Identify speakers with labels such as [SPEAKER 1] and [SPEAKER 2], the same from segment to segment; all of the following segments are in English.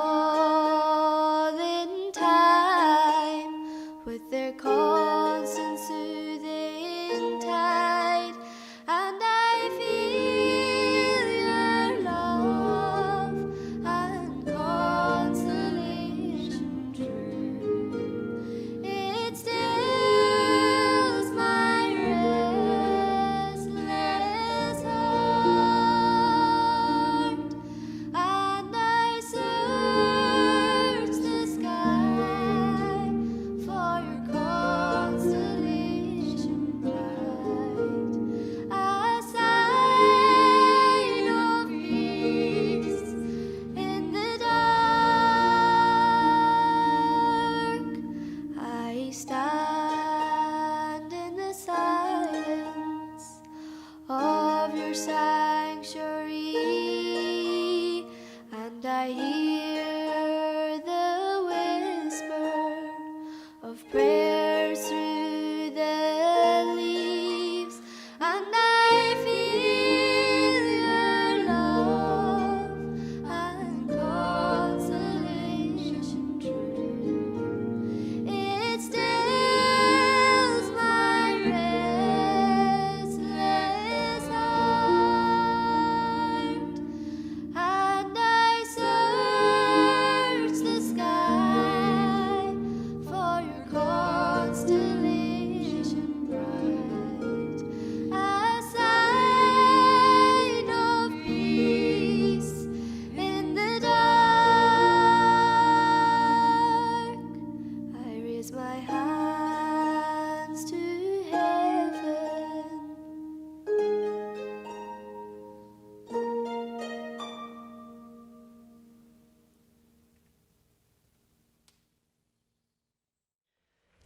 [SPEAKER 1] all in time with their constant soothing tide, and I feel your love and consolation true. It stills my restless heart, and I search the sky for your constellation bright, a sign of peace in the dark. I stand in the silence of your sanctuary, and I hear the whisper of prayers through the leaves, and I feel your love and consolation true. It stills my restless heart, and I search the sky for your constellation bright, a sign of peace in the dark. I raise my hands to heaven.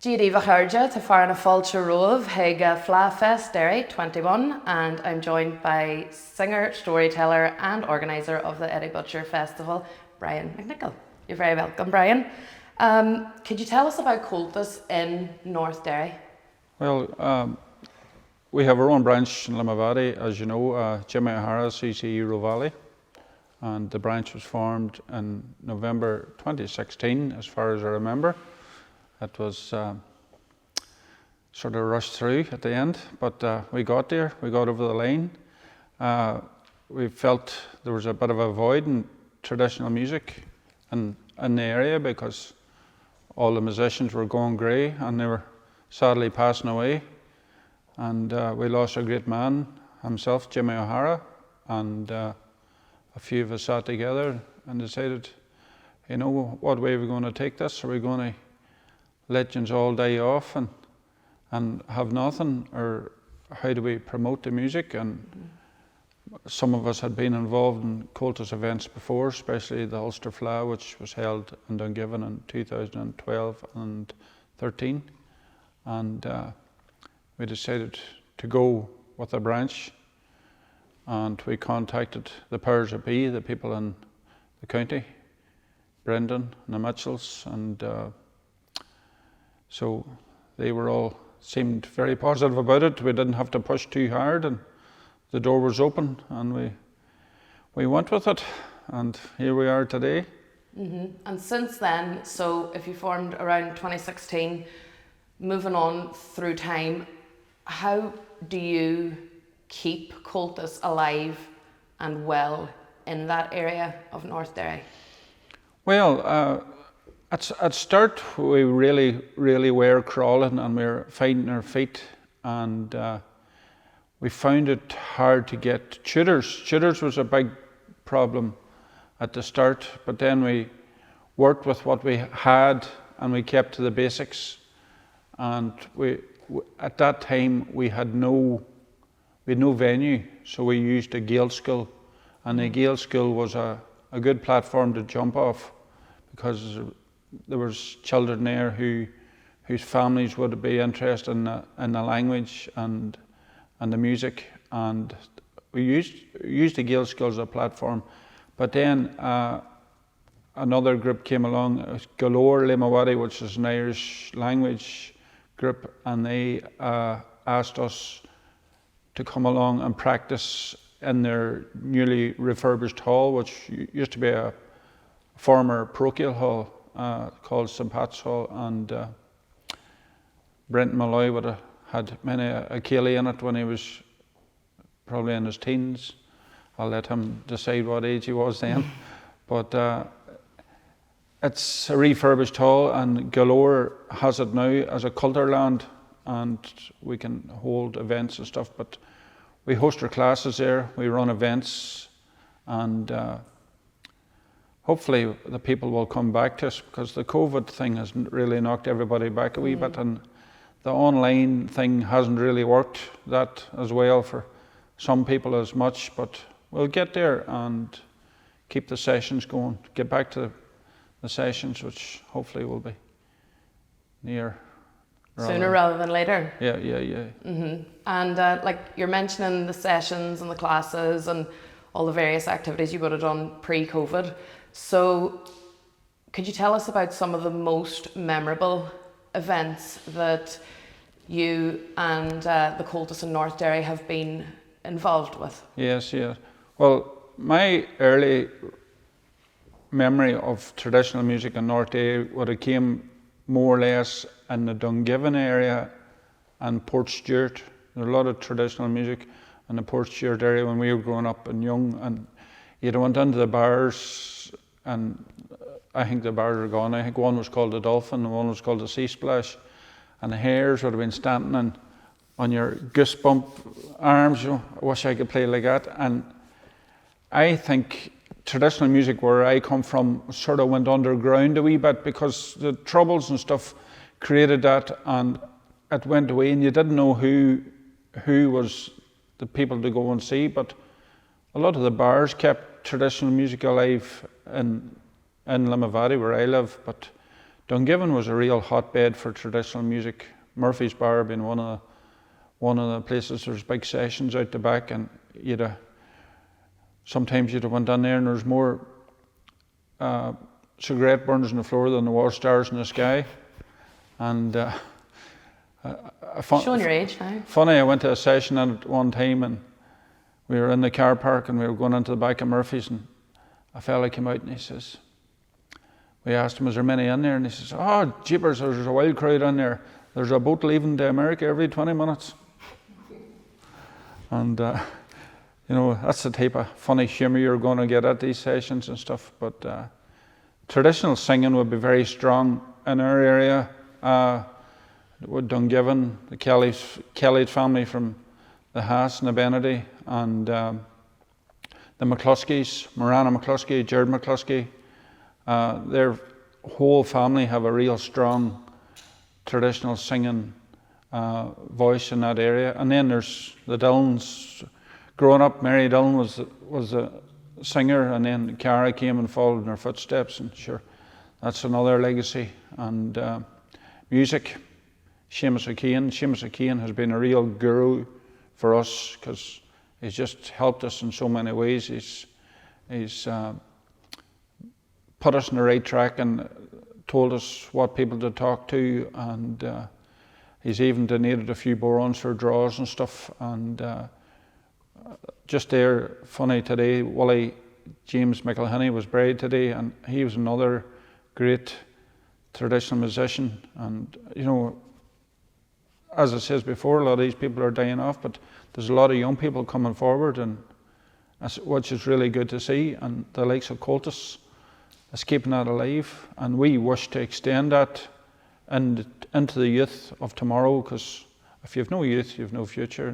[SPEAKER 2] Judy Vaharja to Farna Fulcher Rove, Higa FleadhFest, Derry 21, and I'm joined by singer, storyteller, and organiser of the Eddie Butcher Festival, Brian McNichol. You're very welcome, Brian. Could you tell us about Comhaltas in North Derry?
[SPEAKER 3] Well, we have our own branch in Limavady, as you know, Jimmy O'Hara, CCU Rovally, and the branch was formed in November 2016, as far as I remember. It was sort of rushed through at the end, but we got there, we got over the line. We felt there was a bit of a void in traditional music in the area because all the musicians were going grey and they were sadly passing away. And we lost a great man, himself, Jimmy O'Hara, and a few of us sat together and decided, you know, what way are we going to take this? Are we going to legends all die off and have nothing, or how do we promote the music? And some of us had been involved in Comhaltas events before, especially the Ulster Fleadh, which was held in Dungiven in 2012 and 13, and we decided to go with a branch, and we contacted the powers that be, the people in the county, Brendan and the Mitchells, and so they were all seemed very positive about it. We didn't have to push too hard, and the door was open, and we went with it, and here we are today.
[SPEAKER 2] Mm-hmm. And since then, so if you formed around 2016, moving on through time, how do you keep Comhaltas alive and well in that area of North Derry?
[SPEAKER 3] Well, at start we really were crawling and we were finding our feet, and we found it hard to get tutors. Tutors was a big problem at the start, but then we worked with what we had and we kept to the basics. And we at that time we had no venue, so we used a Gaelic school, and the Gaelic school was a good platform to jump off, because there was children there whose families would be interested in the language and the music, and we used the Gaelic school as a platform. But then another group came along, Galore Limavady, which is an Irish language group, and they asked us to come along and practice in their newly refurbished hall, which used to be a former parochial hall called St. Pat's Hall, and Brenton Malloy would have had many a ceilidh in it when he was probably in his teens. I'll let him decide what age he was then. But it's a refurbished hall, and Galore has it now as a culture land, and we can hold events and stuff. But we host our classes there, we run events, and hopefully the people will come back to us, because the COVID thing has really knocked everybody back a wee bit, and the online thing hasn't really worked that as well for some people as much, but we'll get there and keep the sessions going, get back to the sessions, which hopefully will be near.
[SPEAKER 2] Sooner rather than later.
[SPEAKER 3] Yeah.
[SPEAKER 2] Mm-hmm. And like you're mentioning the sessions and the classes and all the various activities you would have done pre-COVID. So could you tell us about some of the most memorable events that you and the Comhaltas in North Derry have been involved with?
[SPEAKER 3] Yes. Well, my early memory of traditional music in North Derry would have came more or less in the Dungiven area and Port Stewart. There's a lot of traditional music in the Port Stewart area when we were growing up and young, and you'd went into the bars, and I think the bars are gone. I think one was called the Dolphin and one was called the Sea Splash, and the hares would have been standing on your goosebump arms. I wish I could play like that. And I think traditional music where I come from sort of went underground a wee bit, because the Troubles and stuff created that, and it went away, and you didn't know who was the people to go and see. But a lot of the bars kept traditional music alive in Limavady, where I live. But Dungiven was a real hotbed for traditional music. Murphy's Bar being one of the places. There's big sessions out the back, and sometimes you'd have went down there and there's more cigarette burners on the floor than there was stars in the sky. And
[SPEAKER 2] showing your age now.
[SPEAKER 3] Funny, I went to a session at one time, and we were in the car park and we were going into the back of Murphy's, and a fella came out and he says, we asked him, is there many in there? And he says, oh, jeepers, there's a wild crowd in there. There's a boat leaving to America every 20 minutes. And that's the type of funny humour you're going to get at these sessions and stuff. But traditional singing would be very strong in our area. With Dungiven, the Kelly's family from the Haas and the Benedy, and the McCluskeys, Marana McCluskey, Jared McCluskey, their whole family have a real strong traditional singing voice in that area. And then there's the Dillons. Growing up, Mary Dillon was a singer, and then Cara came and followed in her footsteps, and sure, that's another legacy. And music, Seamus O'Keehan has been a real guru for us, because he's just helped us in so many ways. He's put us on the right track and told us what people to talk to, and he's even donated a few borons for draws and stuff. And just there, funny today, Wally James McElhinney was buried today, and he was another great traditional musician. And as I says before, a lot of these people are dying off, but there's a lot of young people coming forward, and which is really good to see. And the likes of Comhaltas is keeping that alive, and we wish to extend that into the youth of tomorrow, because if you've no youth, you've no future.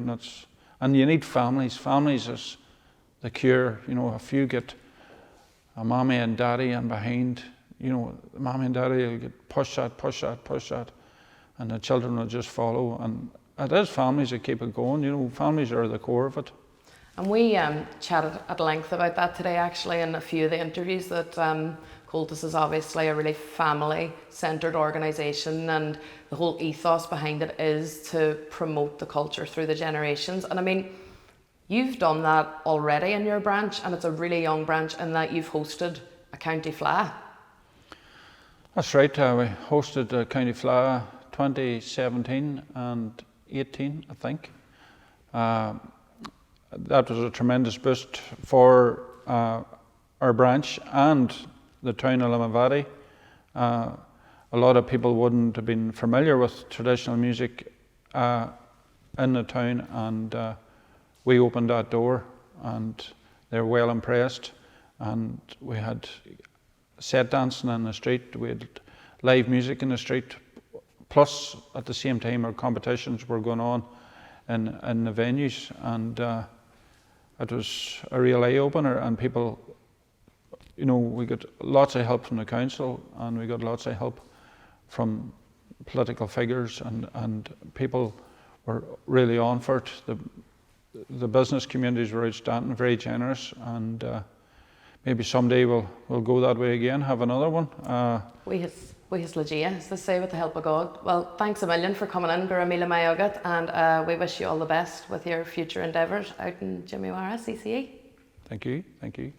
[SPEAKER 3] And you need families. Families is the cure. If you get a mommy and daddy and behind, mommy and daddy will get push that, and the children will just follow. And it is families that keep it going. Families are the core of it.
[SPEAKER 2] And we chatted at length about that today, actually, in a few of the interviews, that Comhaltas is obviously a really family-centred organisation, and the whole ethos behind it is to promote the culture through the generations. And I mean, you've done that already in your branch, and it's a really young branch in that you've hosted a County Fleadh.
[SPEAKER 3] That's right. We hosted County Fleadh 2017 and 18, I think. That was a tremendous boost for our branch, and the town of Limavady. A lot of people wouldn't have been familiar with traditional music in the town, and we opened that door, and they were well impressed. And we had set dancing in the street, we had live music in the street, plus at the same time our competitions were going on in the venues, and it was a real eye-opener, and people, you know, we got lots of help from the council, and we got lots of help from political figures, and people were really on for it. The business communities were outstanding, very generous, and maybe someday we'll go that way again, have another one.
[SPEAKER 2] We has Legia, as they say, with the help of God. Well, thanks a million for coming in, Garamila Mayogat, and we wish you all the best with your future endeavours out in Jimmy O'Hara, CCE.
[SPEAKER 3] Thank you, thank you.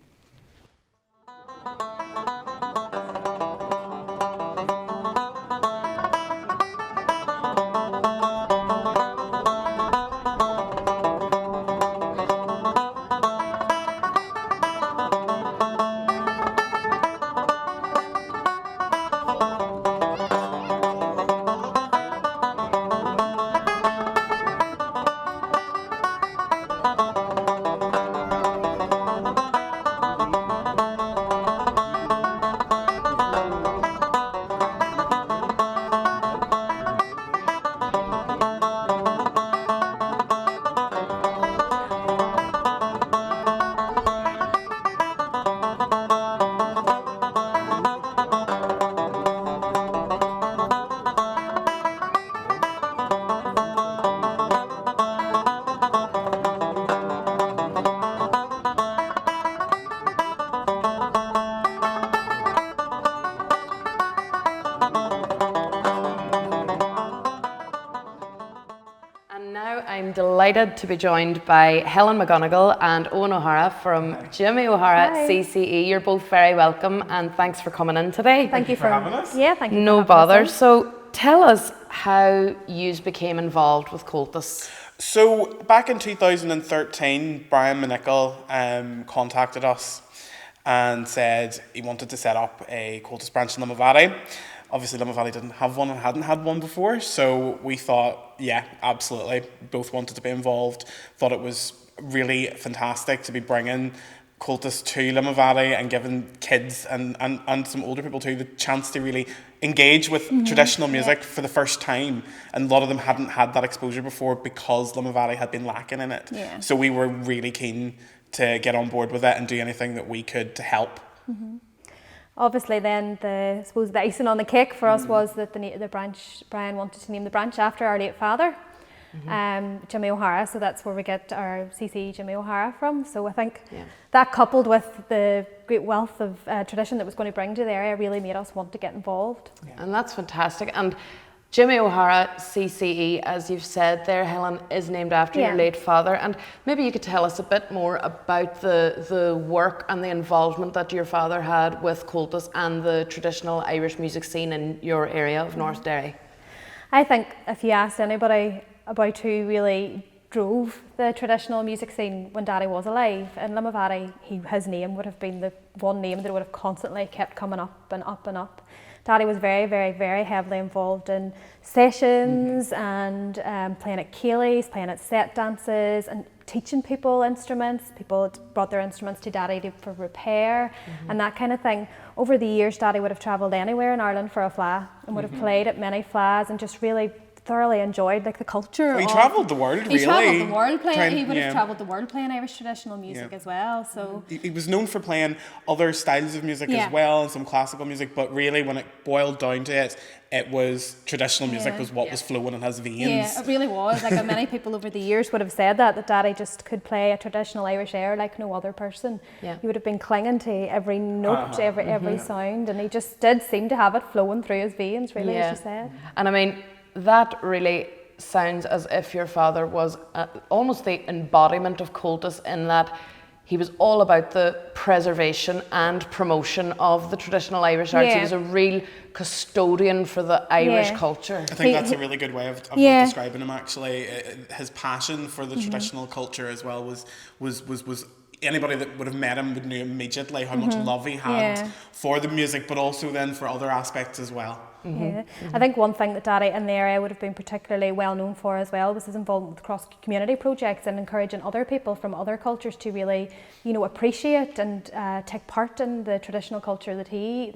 [SPEAKER 2] I'm delighted to be joined by Helen McGonigal and Owen O'Hara from Jimmy O'Hara
[SPEAKER 4] Hi.
[SPEAKER 2] CCE. You're both very welcome, and thanks for coming in today.
[SPEAKER 4] Thank you for
[SPEAKER 5] having us.
[SPEAKER 4] Yeah, thank you.
[SPEAKER 2] No
[SPEAKER 4] for having
[SPEAKER 2] bother.
[SPEAKER 4] us
[SPEAKER 2] So tell us how you became involved with Comhaltas.
[SPEAKER 5] So back in 2013, Brian Manickle contacted us and said he wanted to set up a Comhaltas branch in Limavady. Obviously Limavady didn't have one and hadn't had one before, so we thought, yeah, absolutely, both wanted to be involved, thought it was really fantastic to be bringing Comhaltas to Limavady and giving kids and some older people too the chance to really engage with traditional music for the first time, and a lot of them hadn't had that exposure before because Limavady had been lacking in it.
[SPEAKER 4] Yeah.
[SPEAKER 5] So we were really keen to get on board with it and do anything that we could to help.
[SPEAKER 4] Obviously, then I suppose the icing on the cake for us was that the branch, Brian wanted to name the branch after our late father, Jimmy O'Hara. So that's where we get our CCE Jimmy O'Hara from. So I think that, coupled with the great wealth of tradition that was going to bring to the area, really made us want to get involved.
[SPEAKER 2] And that's fantastic. And Jimmy O'Hara CCE, as you've said there, Helen, is named after your late father. And maybe you could tell us a bit more about the work and the involvement that your father had with Comhaltas and the traditional Irish music scene in your area of North Derry.
[SPEAKER 4] I think if you asked anybody about who really drove the traditional music scene when Daddy was alive in Limavady, his name would have been the one name that would have constantly kept coming up and up and up. Daddy was very, very, very heavily involved in sessions and playing at ceilidhs, playing at set dances and teaching people instruments. People brought their instruments to Daddy for repair and that kind of thing. Over the years, Daddy would have travelled anywhere in Ireland for a fleadh and would have played at many fleadhs and just really thoroughly enjoyed like the culture.
[SPEAKER 5] He travelled the world, really.
[SPEAKER 6] He travelled the world playing. He would
[SPEAKER 5] yeah.
[SPEAKER 6] have travelled the world playing Irish traditional music as well. So
[SPEAKER 5] He was known for playing other styles of music as well, and some classical music. But really, when it boiled down to it, it was traditional music was what was flowing in his veins.
[SPEAKER 6] yeah, it really was. Like many people over the years
[SPEAKER 4] would have said that Daddy just could play a traditional Irish air like no other person.
[SPEAKER 2] Yeah.
[SPEAKER 4] He would have been clinging to every note, every sound, and he just did seem to have it flowing through his veins, really, as you said.
[SPEAKER 2] And I mean, that really sounds as if your father was almost the embodiment of Comhaltas, in that he was all about the preservation and promotion of the traditional Irish arts. He was a real custodian for the Irish culture.
[SPEAKER 5] I think that's a really good way of describing him, actually. His passion for the traditional culture as well was anybody that would have met him would know immediately how much love he had for the music, but also then for other aspects as well.
[SPEAKER 4] Yeah. I think one thing that Daddy in the area would have been particularly well known for as well was his involvement with cross-community projects and encouraging other people from other cultures to really, you know, appreciate and take part in the traditional culture that he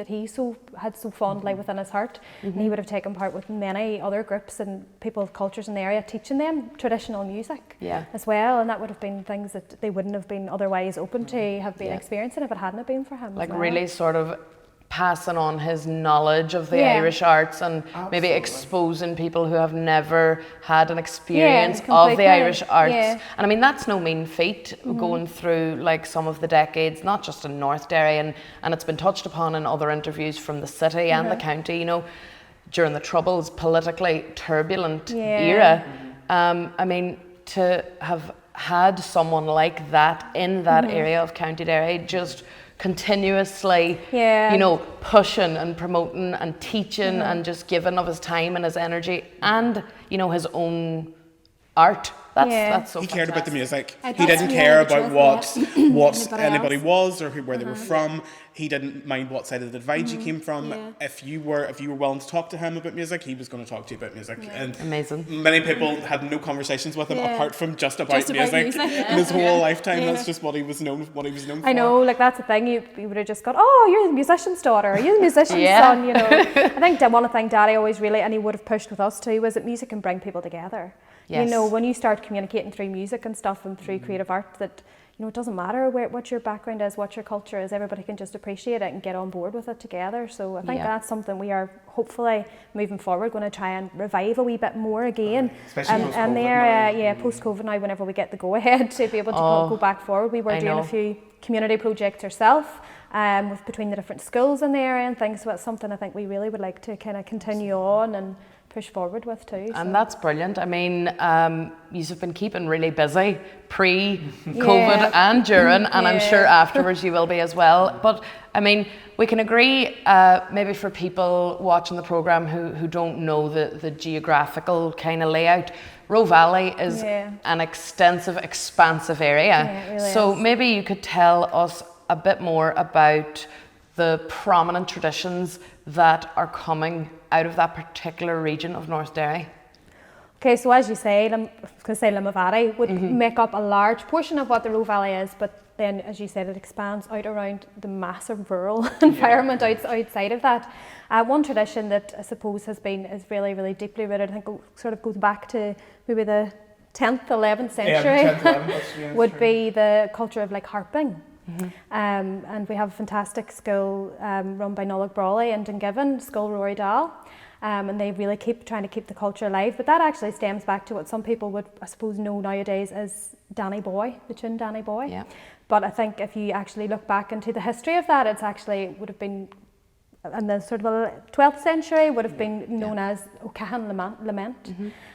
[SPEAKER 4] had so fondly within his heart. And he would have taken part with many other groups and people of cultures in the area, teaching them traditional music as well. And that would have been things that they wouldn't have been otherwise open to have been experiencing if it hadn't have been for him.
[SPEAKER 2] Like
[SPEAKER 4] as well.
[SPEAKER 2] really sort of passing on his knowledge of the Irish arts and maybe exposing people who have never had an experience of the Irish arts. And I mean, that's no mean feat going through like some of the decades, not just in North Derry, and it's been touched upon in other interviews from the city and the county, you know, during the Troubles, politically turbulent era. I mean, to have had someone like that in that area of County Derry just continuously, you know, pushing and promoting and teaching and just giving of his time and his energy and, you know, his own art. That's so
[SPEAKER 5] He cared about the music.
[SPEAKER 6] That's
[SPEAKER 5] He didn't
[SPEAKER 6] really
[SPEAKER 5] care
[SPEAKER 6] the
[SPEAKER 5] about
[SPEAKER 6] truth,
[SPEAKER 5] what
[SPEAKER 6] Anybody
[SPEAKER 5] anybody
[SPEAKER 6] else.
[SPEAKER 5] was or where they were from. He didn't mind what side of the divide you came from. If you were willing to talk to him about music, he was going to talk to you about music. And
[SPEAKER 2] Amazing.
[SPEAKER 5] many people had no conversations with him apart from just about music in his whole lifetime. That's just what he was known for.
[SPEAKER 4] I know, like that's the thing. You would have just gone, oh, you're the musician's daughter, you're the musician's son. You know, I think one thing Daddy always really, and he would have pushed with us too, was that music can bring people together. You know, when you start communicating through music and stuff and through creative art, that, you know, it doesn't matter what your background is, what your culture is, everybody can just appreciate it and get on board with it together. So I think that's something we are hopefully moving forward going to try and revive a wee bit more again.
[SPEAKER 5] Especially
[SPEAKER 4] and the area, post-COVID now, whenever we get the go-ahead to be able to go back forward. We were doing a few community projects ourselves with between the different schools in the area and things. So that's something I think we really would like to kind of continue on and push forward with too.
[SPEAKER 2] And that's brilliant. I mean, you've been keeping really busy pre-COVID and during, and I'm sure afterwards you will be as well. But I mean, we can agree, maybe for people watching the programme who don't know the geographical kind of layout, Roe Valley is an extensive, expansive area.
[SPEAKER 4] Yeah, it really
[SPEAKER 2] so
[SPEAKER 4] is.
[SPEAKER 2] maybe you could tell us a bit more about the prominent traditions that are coming out of that particular region of North Derry.
[SPEAKER 4] Okay, so as you say, Limavady would make up a large portion of what the Roe Valley is, but then, as you said, it expands out around the massive rural environment outside of that. One tradition that I suppose is really, really deeply rooted, I think sort of goes back to maybe the 10th, 11th century, would be the culture of like harping. And we have a fantastic school run by Nollaig Brawley in Dungiven, School Rory Dahl, and they really trying to keep the culture alive. But that actually stems back to what some people would, I suppose, know nowadays as Danny Boy, the tune Danny Boy.
[SPEAKER 2] Yeah.
[SPEAKER 4] But I think if you actually look back into the history of that, it's actually would have been in the sort of 12th century would have been known as O'Cahan Lament.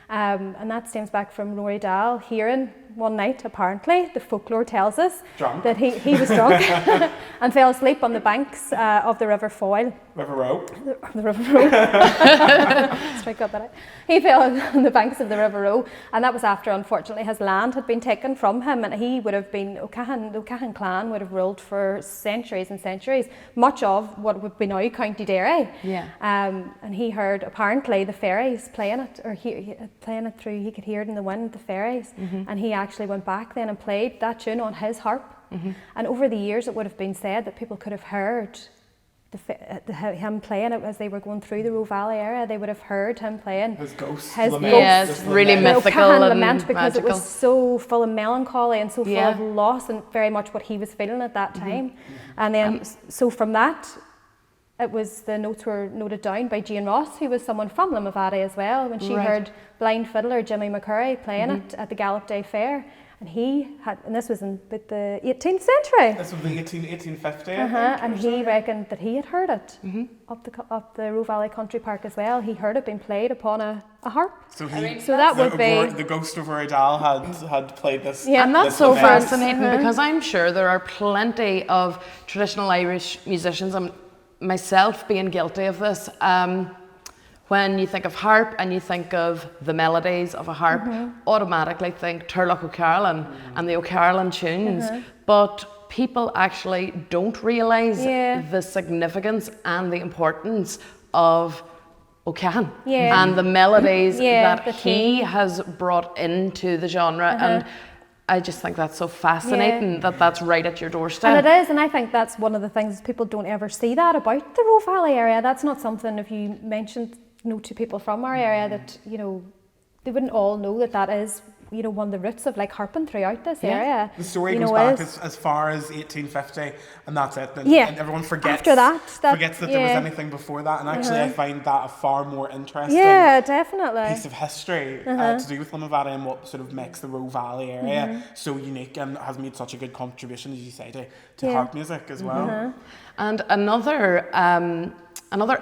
[SPEAKER 4] And that stems back from Rory Dahl hearing one night, apparently, the folklore tells us, that he was drunk and fell asleep on the banks of the River Foyle.
[SPEAKER 5] River Row.
[SPEAKER 4] The River Row. Strike up that out. He fell on the banks of the River Row, and that was after, unfortunately, his land had been taken from him, and he would have been, the O'Cahan clan would have ruled for centuries and centuries, much of what would be now County Derry. And he heard, apparently, the fairies playing it, or playing it through, he could hear it in the wind, the fairies, and he actually went back then and played that tune on his harp. And over the years, it would have been said that people could have heard him playing it as they were going through the Roe Valley area. They would have heard him playing
[SPEAKER 5] His ghost.
[SPEAKER 4] lament.
[SPEAKER 2] Yes, really mythical
[SPEAKER 4] O'Cahan
[SPEAKER 2] and
[SPEAKER 4] lament, because
[SPEAKER 2] magical.
[SPEAKER 4] it was so full of melancholy and so full of loss, and very much what he was feeling at that time. And then, so from that, it was, the notes were noted down by Jane Ross, who was someone from Limavady as well, when she heard blind fiddler Jimmy McCurry playing it at the Gallop Day Fair. And he had, and this was in the 18th century.
[SPEAKER 5] This was the 1850.
[SPEAKER 4] And he reckoned that he had heard it up the Roe Valley Country Park as well. He heard it being played upon a harp.
[SPEAKER 5] So
[SPEAKER 4] that would be
[SPEAKER 5] the ghost of Rory Dahl had played this.
[SPEAKER 4] Yeah.
[SPEAKER 2] And that's
[SPEAKER 5] this
[SPEAKER 2] so
[SPEAKER 5] lament.
[SPEAKER 2] fascinating because I'm sure there are plenty of traditional Irish musicians, and myself being guilty of this, when you think of harp and you think of the melodies of a harp, automatically think Turlough O'Carolan and the O'Carolan tunes, but people actually don't realise the significance and the importance of O'Cahan and the melodies that he has brought into the genre. And I just think that's so fascinating that that's right at your doorstep.
[SPEAKER 4] And it is, and I think that's one of the things people don't ever see that about the Roe Valley area. That's not something, if you mentioned to people from our area, that they wouldn't all know that is one of the roots of like harping throughout this area.
[SPEAKER 5] The story goes back as far as 1850, and that's it. And everyone forgets
[SPEAKER 4] after that
[SPEAKER 5] forgets that there was anything before that. And actually, I find that a far more interesting
[SPEAKER 4] definitely
[SPEAKER 5] piece of history to do with Limavady and what sort of makes the Roe Valley area so unique and has made such a good contribution, as you say, to harp music as well.
[SPEAKER 2] And another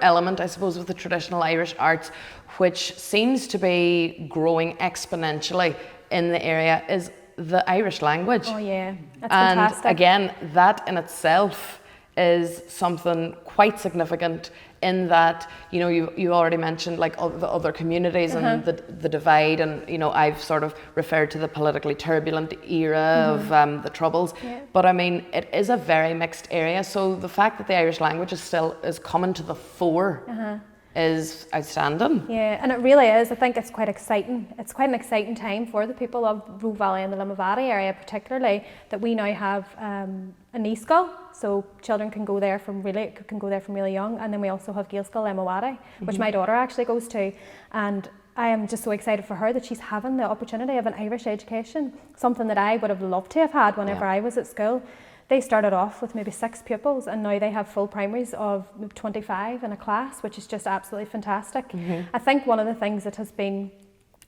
[SPEAKER 2] element, I suppose, of the traditional Irish arts, which seems to be growing exponentially in the area, is the Irish language.
[SPEAKER 4] Oh yeah, that's
[SPEAKER 2] and
[SPEAKER 4] fantastic.
[SPEAKER 2] Again, that in itself is something quite significant, in that you already mentioned like the other communities and the divide, and I've sort of referred to the politically turbulent era of the Troubles, but I mean it is a very mixed area, so the fact that the Irish language is coming to the fore is outstanding. Yeah,
[SPEAKER 4] and it really is. I think it's quite exciting. It's quite an exciting time for the people of Roe Valley and the Limavady area, particularly that we now have a knee school, so children can go there from really young, and then we also have Gael School Limavady, which my daughter actually goes to, and I am just so excited for her that she's having the opportunity of an Irish education, something that I would have loved to have had whenever I was at school. They started off with maybe 6 pupils, and now they have full primaries of 25 in a class, which is just absolutely fantastic. I think one of the things that has been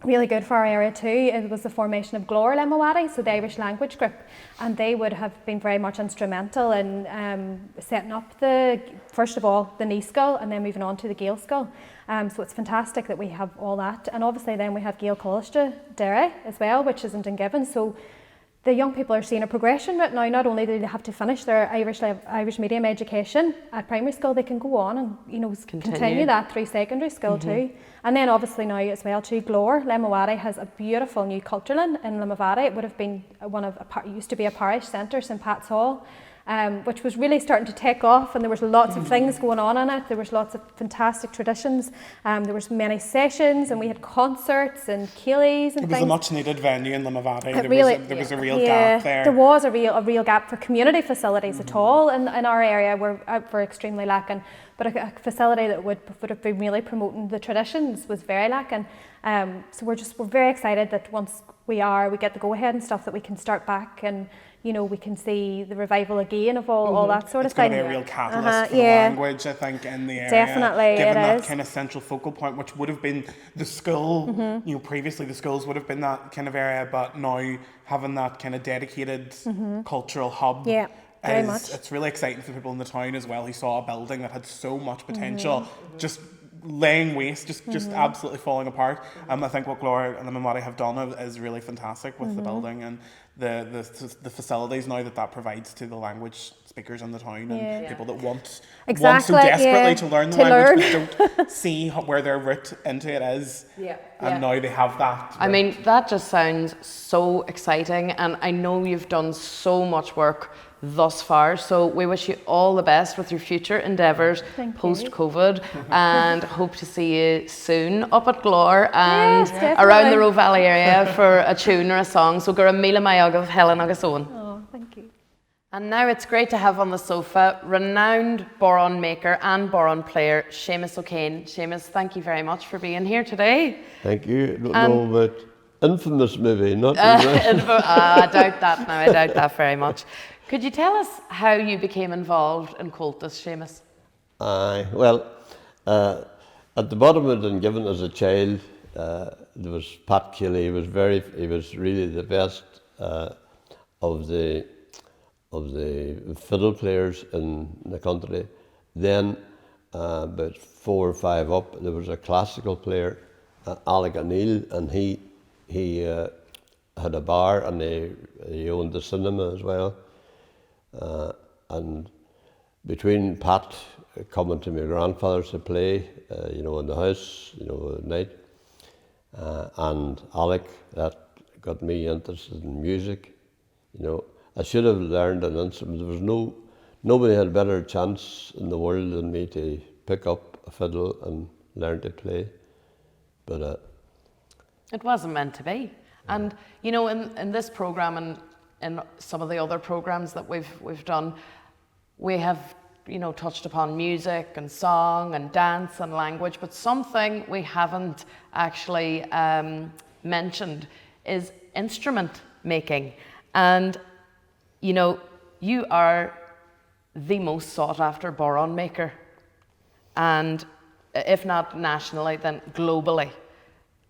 [SPEAKER 4] really good for our area too, it was the formation of Glór Limavady, so the Irish language group, and they would have been very much instrumental in setting up first of all the knee school, and then moving on to the Gael school. So it's fantastic that we have all that, and obviously then we have Gael College Derry as well, which isn't in Given. So the young people are seeing a progression right now. Not only do they have to finish their Irish medium education at primary school, they can go on and continue that through secondary school too. And then obviously now as well too, Glór Limavady has a beautiful new cultural in Limavady. It would have been used to be a parish centre, St Pat's Hall, which was really starting to take off, and there was lots of things going on in it. There was lots of fantastic traditions. There was many sessions, and we had concerts and ceilidhs and things.
[SPEAKER 5] It was a much needed venue in Limavady. There was a real gap there.
[SPEAKER 4] There was a real gap for community facilities at all in our area. We're extremely lacking. But a facility that would have been really promoting the traditions was very lacking. So we're very excited that once we get the go ahead and stuff, that we can start back, and we can see the revival again of all that sort of thing.
[SPEAKER 5] It's going to be a real catalyst for the language, I think, in the area.
[SPEAKER 4] Definitely,
[SPEAKER 5] given that kind of central focal point, which would have been the school. Previously the schools would have been that kind of area, but now having that kind of dedicated cultural hub. Yeah.
[SPEAKER 4] Very much.
[SPEAKER 5] It's really exciting for people in the town as well, who saw a building that had so much potential just laying waste, just absolutely falling apart. I think what Glór and Limavady have done is really fantastic with the building and the facilities now that provides to the language speakers in the town and people that want so desperately to learn the language but don't see where their route into it is. And now they have that.
[SPEAKER 2] I mean, that just sounds so exciting, and I know you've done so much work thus far, so we wish you all the best with your future endeavours post-COVID, and hope to see you soon up at Glór and around the Roe Valley area for a tune or a song. So gur míle mai agah Helen agus Owen.
[SPEAKER 4] Oh, thank you.
[SPEAKER 2] And now it's great to have on the sofa renowned boron maker and boron player Seamus O'Kane. Seamus, thank you very much for being here today.
[SPEAKER 7] Thank you. I don't know, but infamous maybe, not
[SPEAKER 2] I doubt that now, I doubt that very much. Could you tell us how you became involved in Comhaltas, Seamus?
[SPEAKER 7] Well, at the bottom of it, given as a child, there was Pat Kelly. He was really the best of the fiddle players in the country. Then, about 4 or 5 up, there was a classical player, Alec O'Neill, and he had a bar, and he owned the cinema as well. And between Pat coming to my grandfather's to play, in the house, at night. And Alec, that got me interested in music. I should have learned an instrument. There was nobody had a better chance in the world than me to pick up a fiddle and learn to play. But
[SPEAKER 2] it wasn't meant to be. And in this program and in some of the other programs that we've done, we have touched upon music and song and dance and language, but something we haven't actually mentioned is instrument making. And you are the most sought after bodhrán maker, and if not nationally, then globally.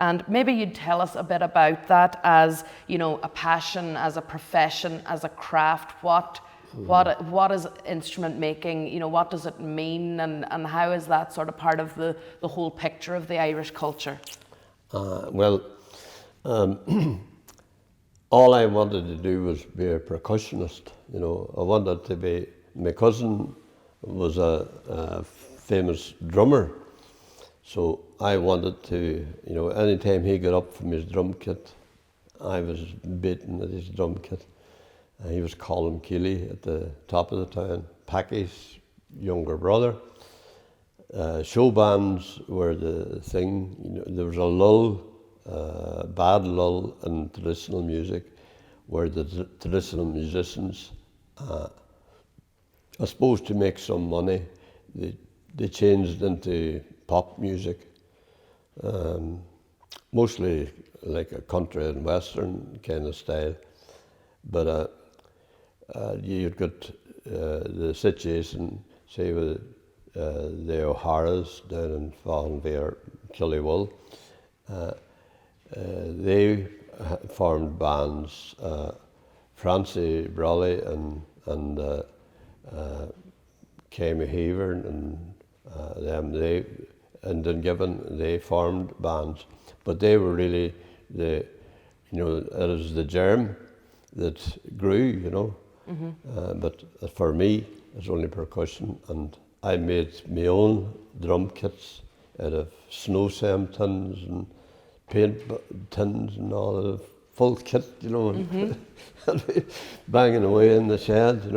[SPEAKER 2] And maybe you'd tell us a bit about that as, a passion, as a profession, as a craft. What is instrument making? What does it mean, and how is that sort of part of the whole picture of the Irish culture?
[SPEAKER 7] All I wanted to do was be a percussionist. I wanted to be. My cousin was a famous drummer, so I wanted to. Anytime he got up from his drum kit, I was beating at his drum kit. He was Colin Keeley at the top of the town, Packy's younger brother. Show bands were the thing. There was a lull, bad lull in traditional music, where the traditional musicians, I suppose to make some money, they changed into pop music, mostly like a country and western kind of style. But you've got the situation, say, with the O'Haras down in Fallenveer, Killywool. They formed bands, Francie Brawley and Kay Heaver and them. And Dungiven, they formed bands, but they were really it was the germ that grew, but for me, it's only percussion, and I made my own drum kits out of snow sam tins and paint tins and all the full kit, and banging away in the shed,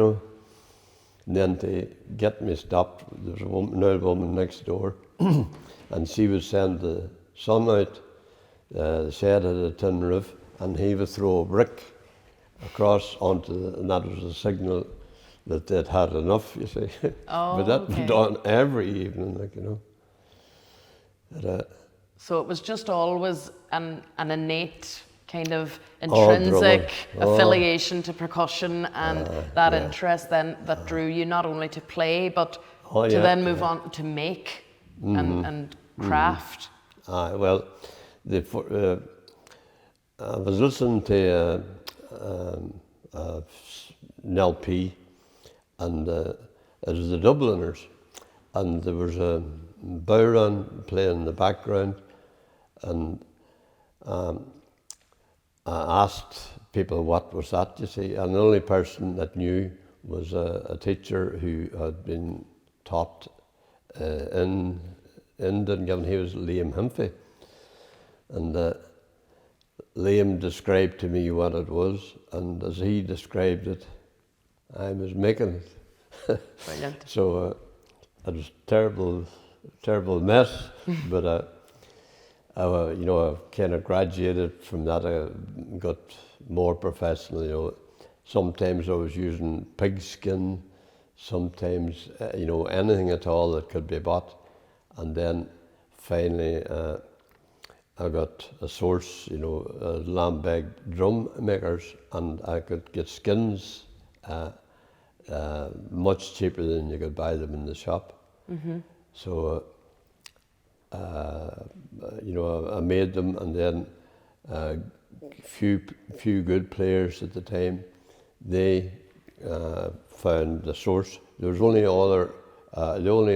[SPEAKER 7] And then to get me stopped, there was an old woman next door, and she would send the sun out. The shed had a tin roof, and he would throw a brick across and that was a signal that they'd had enough, you see. But that went on every evening,
[SPEAKER 2] So it was just always an innate kind of intrinsic affiliation to percussion and that interest then that drew you not only to play but to then move on to make and craft.
[SPEAKER 7] I was listening to an LP, and it was the Dubliners, and there was a bodhrán playing in the background, and I asked people what was that, you see, and the only person that knew was a teacher who had been taught in Dungiven. He was Liam Himphy, and Liam described to me what it was, and as he described it, I was making it.
[SPEAKER 2] Brilliant.
[SPEAKER 7] So it was terrible mess, but I kind of graduated from that. I got more professional. Sometimes I was using pigskin, sometimes anything at all that could be bought, and then finally I got a source, Lambeg drum makers, and I could get skins much cheaper than you could buy them in the shop. Mm-hmm. So, I made them, and then few good players at the time, they found the source. There was the only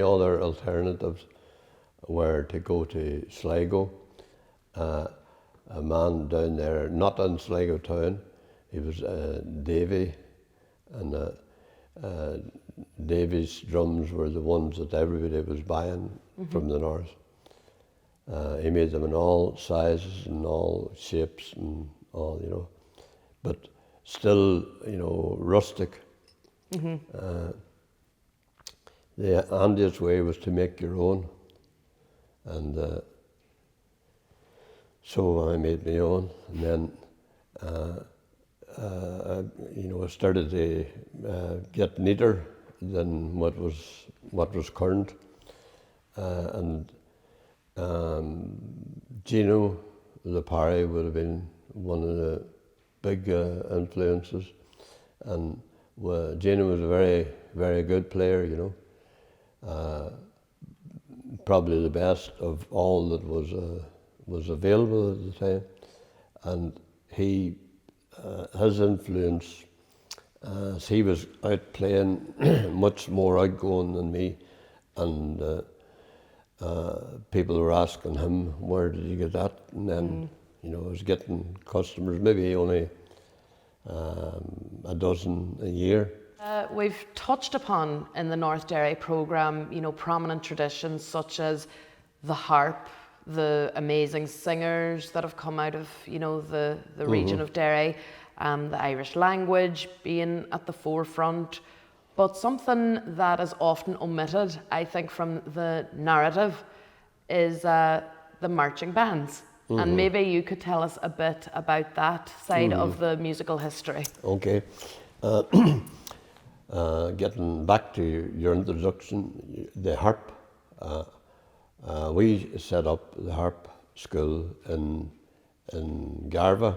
[SPEAKER 7] other alternatives were to go to Sligo. A man down there, not in Sligo town, he was Davy, and Davy's drums were the ones that everybody was buying from the north. He made them in all sizes and all shapes and all, you know, but still, you know, rustic. The handiest way was to make your own, and so I made my own, and then you know, I started to get neater than what was current, and Gino Lepari would have been one of the big influences, and Gino was a very, very good player, you know. Probably the best of all that was available at the time, and he his influence, as he was out playing much more outgoing than me, and people were asking him, where did you get that? And then you know, I was getting customers, maybe only a dozen a year.
[SPEAKER 2] We've touched upon in the North Derry programme, you know, prominent traditions such as the harp, the amazing singers that have come out of, you know, the region of Derry, the Irish language being at the forefront. But something that is often omitted, I think, from the narrative is the marching bands. And maybe you could tell us a bit about that side of the musical history.
[SPEAKER 7] Okay. Getting back to your introduction, the harp, we set up the harp school in Garva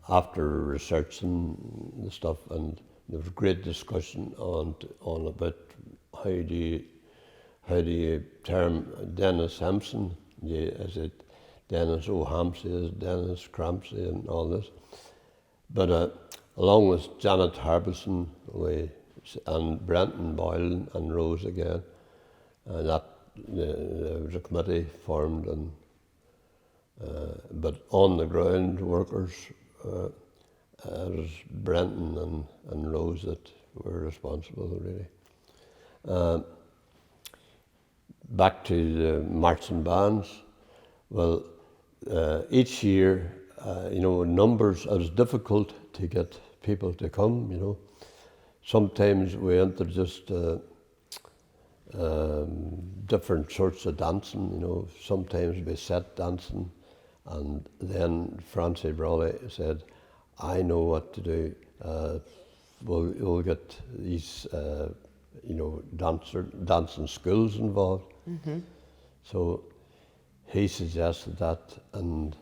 [SPEAKER 7] after researching the stuff, and there was great discussion on about how do you term Dennis Hampson, is it Dennis O'Hampsey, is Dennis Crampsey and all this, but along with Janet Harbison and Brenton Boylan and Rose again, there was a committee formed, and but on the ground workers, it was Brenton and Rose that were responsible, really. Back to the marching bands. Well, each year, you know, numbers, it was difficult to get people to come, you know. Sometimes we introduced different sorts of dancing, you know. Sometimes we set dancing, and then Francie Brawley said, I know what to do. We'll get these, you know, dancing schools involved. So he suggested that, and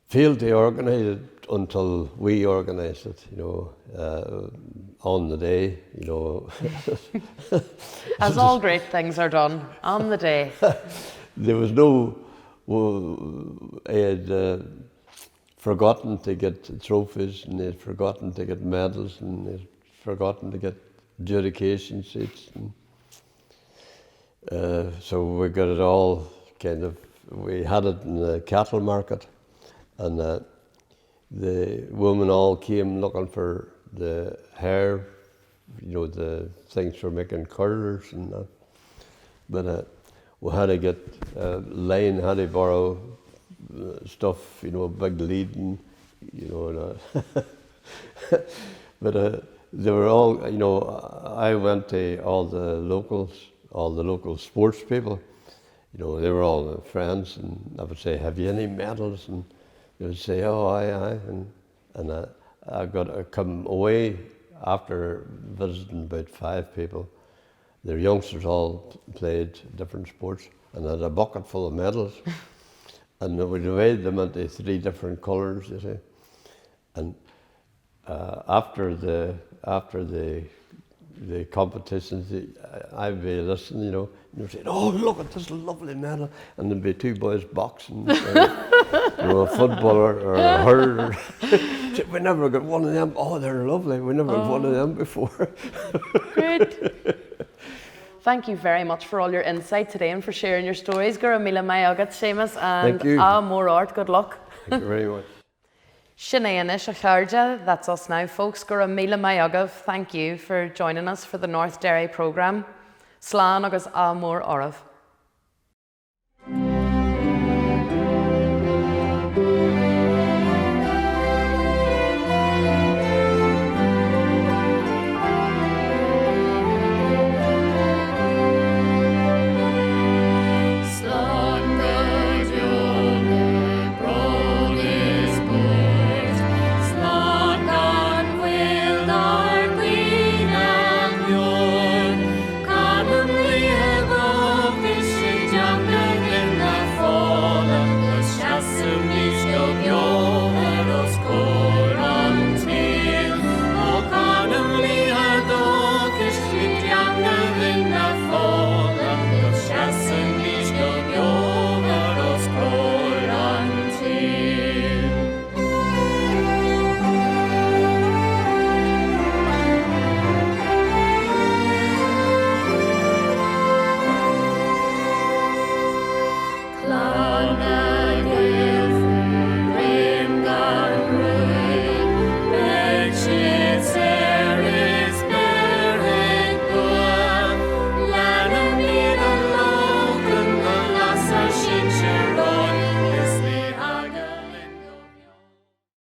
[SPEAKER 7] failed to organise it until we organised it, you know, on the day, you know.
[SPEAKER 2] As all great things are done, on the day.
[SPEAKER 7] There was no, I had forgotten to get trophies, and they'd forgotten to get medals, and they'd forgotten to get adjudication seats. And, so we got it all kind of, we had it in the cattle market, and the women all came looking for the hair, you know, the things for making curlers and that. But we had to get, Lane had to borrow stuff, you know, big leading, you know. But they were all, you know, I went to all the local sports people, you know, they were all friends, and I would say, have you any medals? And they would say, oh, aye. And I got to come away after visiting about 5 people. The youngsters all played different sports, and I had a bucket full of medals. And we divided them into 3 different colours, you see. And after the competitions, I'd be listening, you know, and they'd say, oh, look at this lovely medal. And there'd be 2 boys boxing, or, you know, a footballer or a hurler. We never got one of them. Oh, they're lovely. We never got one of them before.
[SPEAKER 2] Great. Thank you very much for all your insight today and for sharing your stories. Gura mila mai agat, Seamus, and
[SPEAKER 7] Thank you.
[SPEAKER 2] more art. Good luck.
[SPEAKER 7] Thank you very much.
[SPEAKER 2] Sineanish a charja, that's us now folks. Gura mila mai agav, thank you for joining us for the North Derry programme. Slán agus amor orav.